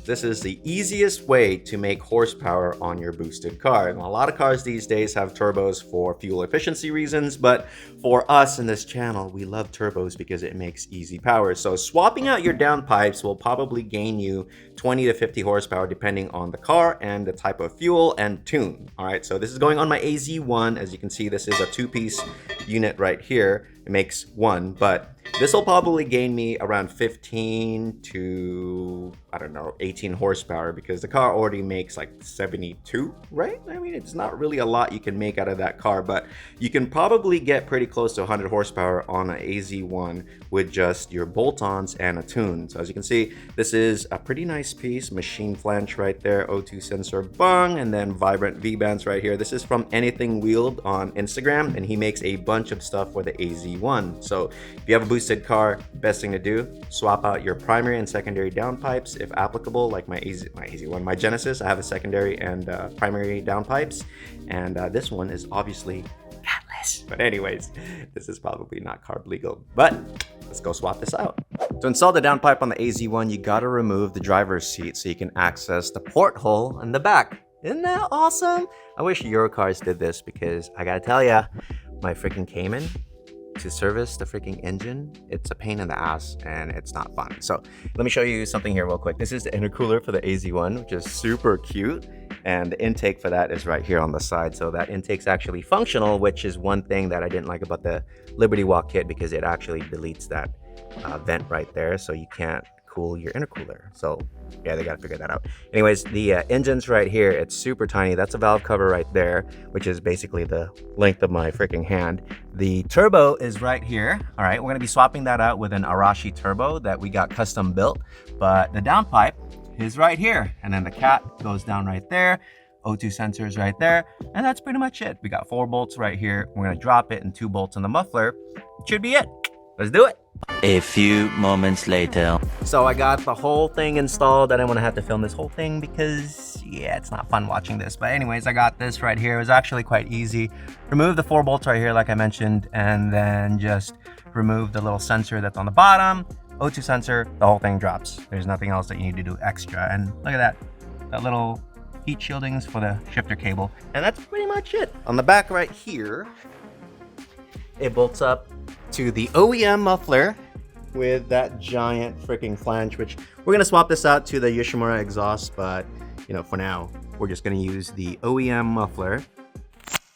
This is the easiest way to make horsepower on your boosted car. And a lot of cars these days have turbos for fuel efficiency reasons, but for us in this channel, we love turbos because it makes easy power. So swapping out your downpipes will probably gain you 20 to 50 horsepower depending on the car and the type of fuel and tune. All right, so this is going on my AZ1. As you can see, this is a two-piece unit right here. It makes one, but this will probably gain me around 15 to, I don't know, 18 horsepower because the car already makes like 72, right? I mean, it's not really a lot you can make out of that car, but you can probably get pretty close to 100 horsepower on an AZ1 with just your bolt-ons and a tune. So as you can see, this is a pretty nice piece, machine flange right there, O2 sensor bung, and then vibrant V-bands right here. This is from Anything Wheeled on Instagram, and he makes a bunch of stuff for the AZ1. So if you have a boosted car, best thing to do, swap out your primary and secondary downpipes if applicable, like my AZ1, my Genesis. I have a secondary and primary downpipes, and this one is obviously catless. But anyways, this is probably not carb legal, but let's go swap this out. To install the downpipe on the AZ1, you gotta remove the driver's seat so you can access the porthole in the back. Isn't that awesome? I wish Eurocars did this because I gotta tell ya, my freaking Cayman, to service the freaking engine, it's a pain in the ass and it's not fun. So let me show you something here real quick. This is the intercooler for the AZ1, which is super cute. And the intake for that is right here on the side. So that intake's actually functional, which is one thing that I didn't like about the Liberty Walk kit because it actually deletes that vent right there. So you can't cool your intercooler. So yeah, they gotta figure that out. Anyways, the engine's right here. It's super tiny. That's a valve cover right there, which is basically the length of my freaking hand. The turbo is right here. All right, we're gonna be swapping that out with an Arashi turbo that we got custom built, but the downpipe is right here. And then the cat goes down right there. O2 sensors right there. And that's pretty much it. We got 4 bolts right here. We're gonna drop it and 2 bolts in the muffler. It should be it. Let's do it. A few moments later. So I got the whole thing installed. I didn't want to have to film this whole thing because, yeah, it's not fun watching this. But anyways, I got this right here. It was actually quite easy. Remove the 4 bolts right here, like I mentioned, and then just remove the little sensor that's on the bottom. O2 sensor, the whole thing drops. There's nothing else that you need to do extra. And look at that little heat shieldings for the shifter cable. And that's pretty much it. On the back right here, it bolts up to the OEM muffler with that giant freaking flange, which we're gonna swap this out to the Yoshimura exhaust, but you know, for now, we're just gonna use the OEM muffler.